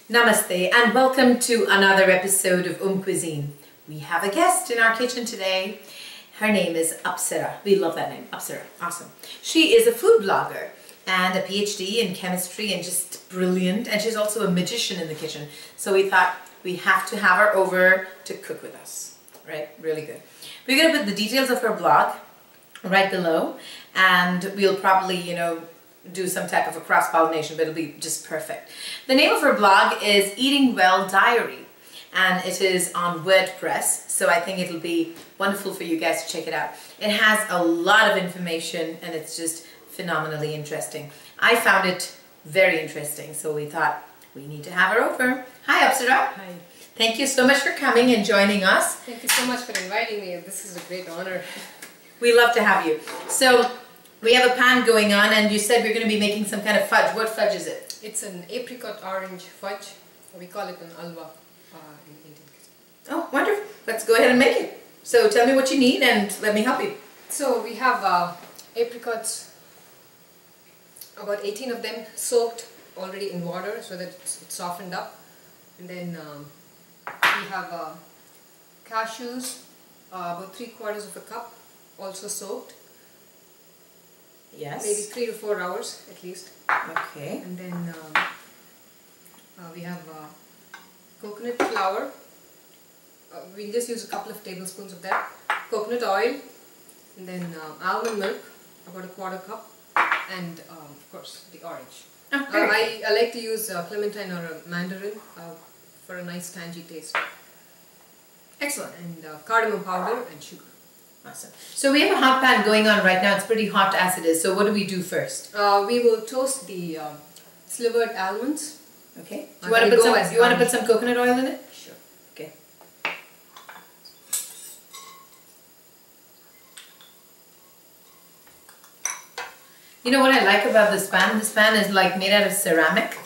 Namaste and welcome to another episode of AUMcuisine. We have a guest in our kitchen today. Her name is Apsara. We love that name, Apsara. Awesome. She is a food blogger and a PhD in chemistry and just brilliant. And she's also a magician in the kitchen. So we thought we have to have her over to cook with us. Right? Really good. We're going to put the details of her blog right below, and we'll probably, do some type of a cross-pollination, but it'll be just perfect. The name of her blog is Eating Well Diary, and it is on WordPress, so I think it'll be wonderful for you guys to check it out. It has a lot of information, and it's just phenomenally interesting. I found it very interesting, so we thought we need to have her over. Hi, Apsara. Hi. Thank you so much for coming and joining us. Thank you so much for inviting me. This is a great honor. We love to have you. So we have a pan going on, and you said we're going to be making some kind of fudge. What fudge is it? It's an apricot orange fudge. We call it an halwa in Indian cuisine. Oh, wonderful. Let's go ahead and make it. So tell me what you need and let me help you. So we have apricots, about 18 of them, soaked already in water so that it's softened up. And then we have cashews, about 3/4 of a cup, also soaked. Yes. Maybe 3 to 4 hours at least. Okay. And then we have coconut flour. We'll just use a couple of tablespoons of that. Coconut oil, and then almond milk, about 1/4 cup, and of course the orange. Okay. I like to use Clementine or a Mandarin for a nice tangy taste. Excellent. And cardamom powder and sugar. Awesome. So we have a hot pan going on right now. It's pretty hot as it is. So what do we do first? We will toast the slivered almonds. Okay. Do you want to put some coconut oil in it? Sure. Okay. You know what I like about this pan? This pan is like made out of ceramic.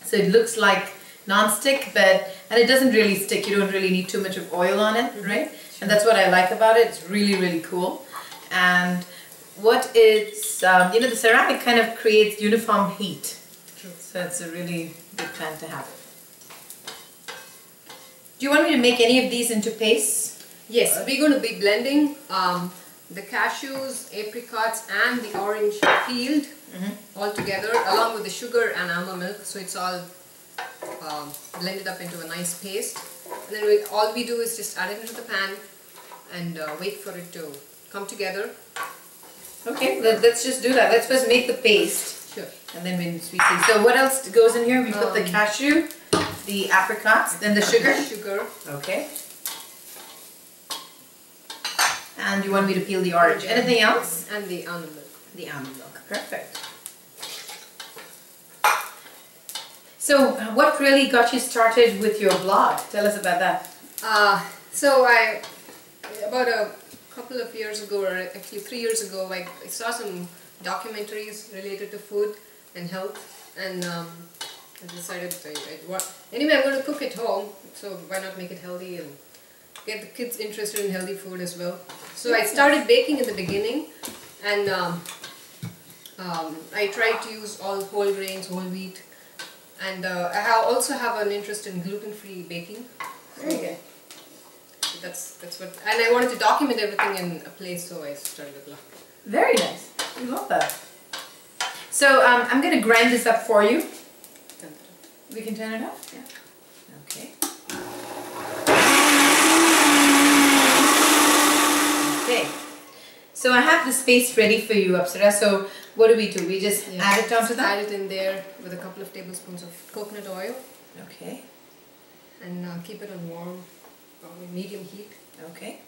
So it looks like non-stick, and it doesn't really stick. You don't really need too much of oil on it, right? Sure. And that's what I like about it. It's really, really cool. And what it's, the ceramic kind of creates uniform heat. True. So it's a really good pan to have. Do you want me to make any of these into paste? Yes, we're going to be blending the cashews, apricots and the orange peeled all together along with the sugar and almond milk, so it's all blended up into a nice paste. And then all we do is just add it into the pan and wait for it to come together. Okay, let's just do that. Let's first make the paste. Sure. And then we see. So what else goes in here? We put the cashew, the apricots, then the sugar. Sugar. Okay. And you want me to peel the orange. Anything else? And the almond milk. The almond milk. Perfect. So what really got you started with your blog? Tell us about that. So about a couple of years ago, or actually 3 years ago, I saw some documentaries related to food and health, and I decided anyway, I'm going to cook at home, so why not make it healthy and get the kids interested in healthy food as well. So I started baking in the beginning, and I tried to use all whole grains, whole wheat, and I also have an interest in gluten-free baking. Very good. So that's what, and I wanted to document everything in a place, so I started a blog. Very nice. We love that. So I'm going to grind this up for you. We can turn it off? Yeah. Okay. Okay. So I have this paste ready for you, Apsara. So what do? We just add it onto that? Add it in there with a couple of tablespoons of coconut oil. Okay. And keep it on warm, medium heat. Okay.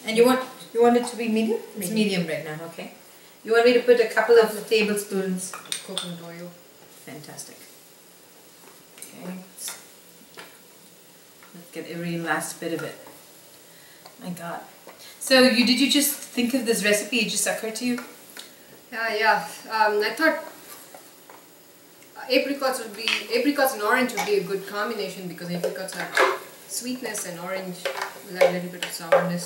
And you want it to be medium? It's medium right now, okay. You want me to put a couple of tablespoons of coconut oil. Fantastic. Okay. Let's get every last bit of it. My God. So did you just think of this recipe? It just occurred to you? Yeah. I thought apricots and orange would be a good combination, because apricots have sweetness and orange will have a little bit of sourness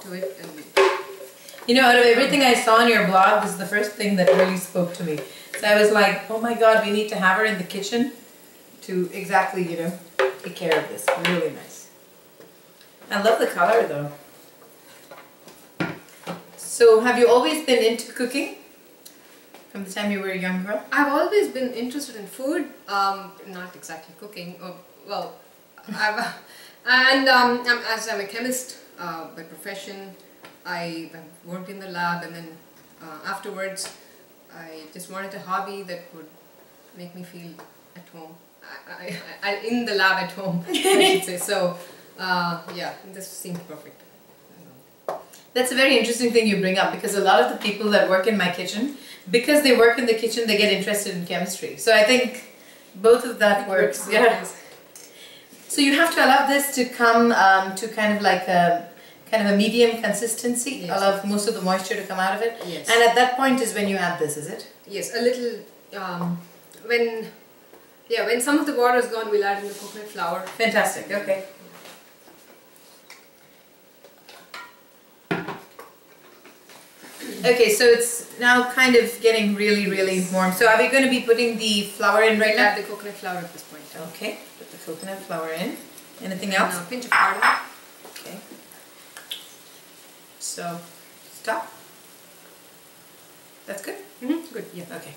to it. And You know, out of everything I saw on your blog, this is the first thing that really spoke to me. So I was like, oh my God, we need to have her in the kitchen to exactly, you know, take care of this. Really nice. I love the color though. So have you always been into cooking? From the time you were a young girl? I've always been interested in food, not exactly cooking. As I'm a chemist by profession, I worked in the lab, and then afterwards I just wanted a hobby that would make me feel at home. In the lab at home, I should say. So yeah, this seemed perfect. That's a very interesting thing you bring up, because a lot of the people that work in my kitchen, because they work in the kitchen, they get interested in chemistry. So I think both of that works. Yeah. So you have to allow this to come to kind of like a medium consistency. Yes. Allow most of the moisture to come out of it. Yes. And at that point is when you add this, is it? Yes, a little. When some of the water is gone, we'll add in the coconut flour. Fantastic. Okay. Okay, so it's now kind of getting really, really warm. So are we going to be putting the flour in right now? Add the coconut flour at this point. Okay, put the coconut flour in. Anything else? Now, a pinch of cardamom. Okay. So, stop. That's good? Mm-hmm. Good, yeah. Okay.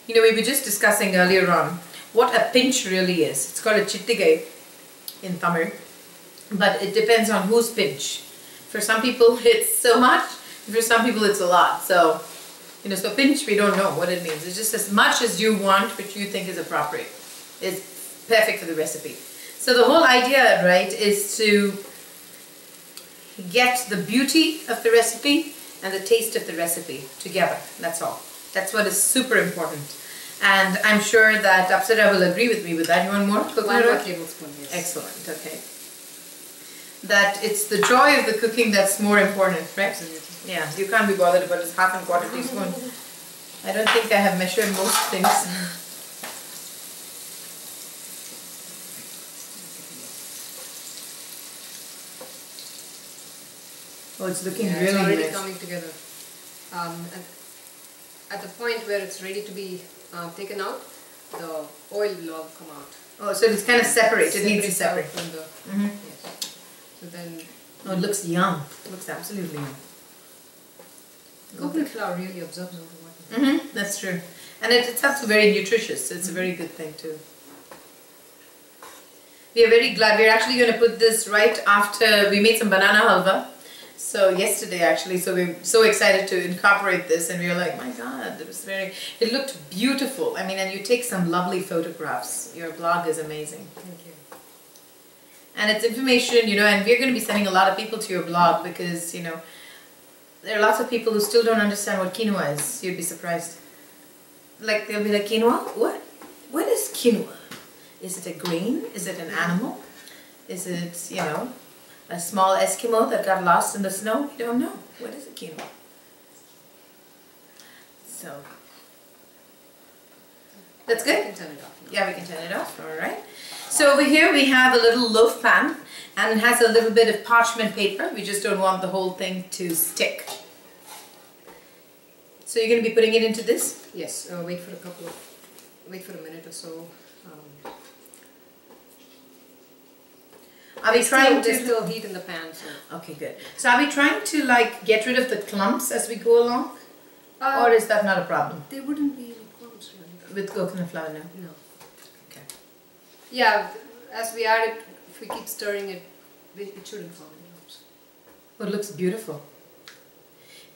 You know, we were just discussing earlier on what a pinch really is. It's called a chittigai in Tamil, but it depends on whose pinch. For some people it's so much, for some people it's a lot. So, you know, so pinch, we don't know what it means. It's just as much as you want, which you think is appropriate. It's perfect for the recipe. So the whole idea, right, is to get the beauty of the recipe and the taste of the recipe together. That's all. That's what is super important. And I'm sure that Apsara will agree with me with that. You want more coconut oil? 1 tablespoon, yes. Excellent, okay. That it's the joy of the cooking that's more important, right? Absolutely. Yeah, you can't be bothered about this 1/2 and 1/4 teaspoon. I don't think I have measured most things. Oh, it's looking really it's already nice. coming together. At the point where it's ready to be taken out, the oil will all come out. Oh, so it's kind of separate. It needs to separate. From the, yes. So then, oh, it looks yum. It looks absolutely yum. coconut flour really absorbs all the water. That's true. And it's also very nutritious. So it's a very good thing too. We are very glad. We're actually going to put this right after we made some banana halwa. So yesterday actually, so we're so excited to incorporate this, and we were like, my God, it looked beautiful. I mean, and you take some lovely photographs. Your blog is amazing. Thank you. And it's information, you know, and we're going to be sending a lot of people to your blog because, you know, there are lots of people who still don't understand what quinoa is. You'd be surprised. Like, they'll be like, quinoa? What? What is quinoa? Is it a grain? Is it an animal? Is it, you know, a small Eskimo that got lost in the snow? We don't know. What is a quinoa? So, that's good? We can turn it off now. Yeah, we can turn it off. All right. So over here we have a little loaf pan, and it has a little bit of parchment paper. We just don't want the whole thing to stick. So you're going to be putting it into this? Yes, wait for a minute or so. Are we trying There's to... still heat in the pan, so... Okay, good. So are we trying to like get rid of the clumps as we go along? Or is that not a problem? There wouldn't be any clumps really. With coconut flour now? No. Okay. Yeah, as we add it, if we keep stirring it, it shouldn't form any lumps. Oh, it looks beautiful.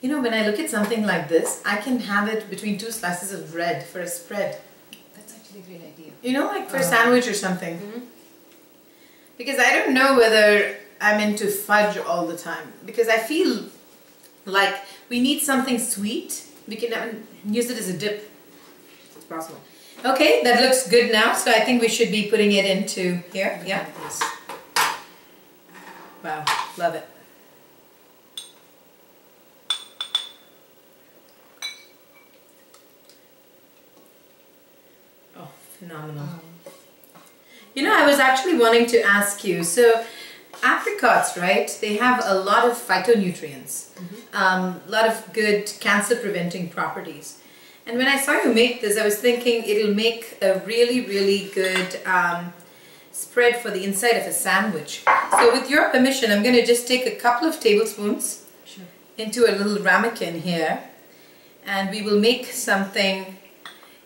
You know, when I look at something like this, I can have it between 2 slices of bread for a spread. That's actually a great idea. You know, like for a sandwich or something. Because I don't know whether I'm into fudge all the time. Because I feel like we need something sweet. We can use it as a dip. It's possible. Okay, that looks good now. So I think we should be putting it into here. Yeah. Yes. Wow, love it. Oh, phenomenal. You know, I was actually wanting to ask you, so apricots, right? They have a lot of phytonutrients, a lot of good cancer-preventing properties. And when I saw you make this, I was thinking it'll make a really, really good spread for the inside of a sandwich. So with your permission, I'm going to just take a couple of tablespoons into a little ramekin here, and we will make something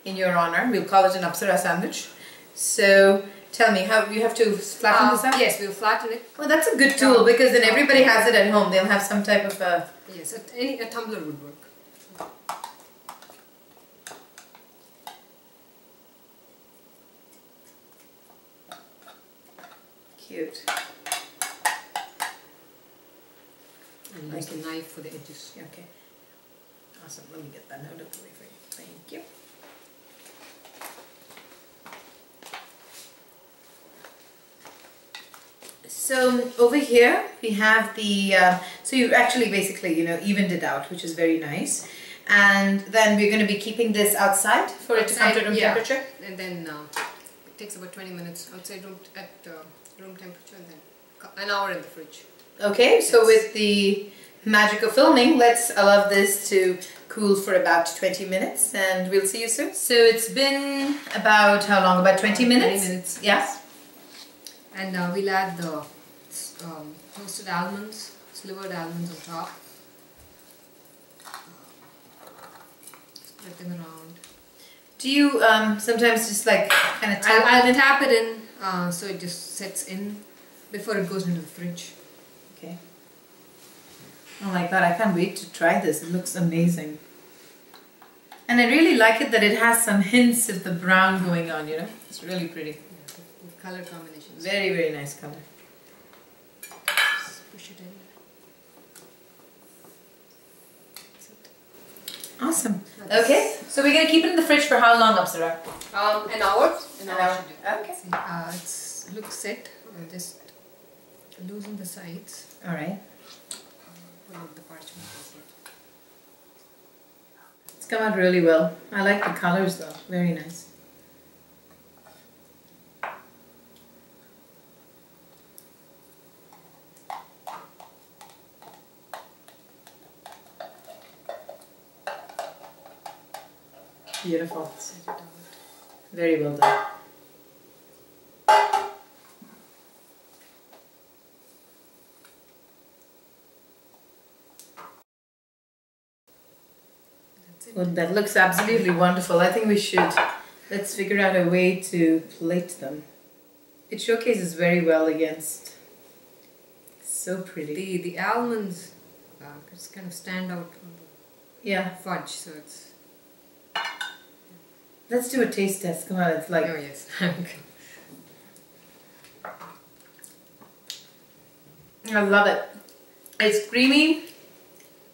in your honor. We'll call it an Apsara sandwich. So tell me, how you have to flatten this out? Yes, we'll flatten it. Well, that's a good tool because then everybody has it at home. They'll have some type of a... Yes, a tumbler would work. Cute. And use a knife for the edges. Okay. Awesome. Let me get that out of the way for you. Thank you. So over here we have the, so you actually basically, evened it out, which is very nice. And then we're going to be keeping this outside for it to come to room temperature? And then it takes about 20 minutes outside at room temperature, and then an hour in the fridge. Okay, so with the magic of filming, let's allow this to cool for about 20 minutes and we'll see you soon. So it's been about how long? About 20 minutes? 20 minutes. Yes. And we'll add the toasted almonds, slivered almonds on top. Spread them around. Do you sometimes just like kind of tap I'll tap it in so it just sets in before it goes into the fridge. Okay. Oh my god, I can't wait to try this. It looks amazing. And I really like it that it has some hints of the brown going on, It's really pretty. Yeah, the color combinations. Very, very nice color. Just push it in. That's it. Awesome. Okay, so we're going to keep it in the fridge for how long, Apsara? An hour. An hour. Okay. See, it looks set. I'll just loosen the sides. Alright. Pull out the parchment paper. It's come out really well. I like the colors though. Very nice. Beautiful. Set it out. Very well done. Well, that looks absolutely wonderful. I think we should, let's figure out a way to plate them. It showcases very well against, so pretty. The almonds just kind of stand out on the fudge, so it's... Let's do a taste test. Come on, it's like... Oh yes. I love it. It's creamy.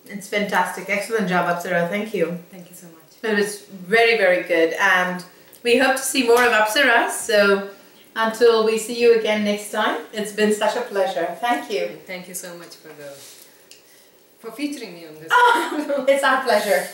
It's fantastic. Excellent job, Apsara. Thank you. Thank you so much. It was very, very good. And we hope to see more of Apsara. So until we see you again next time, it's been such a pleasure. Thank you. Thank you so much for featuring me on this. Oh, it's our pleasure.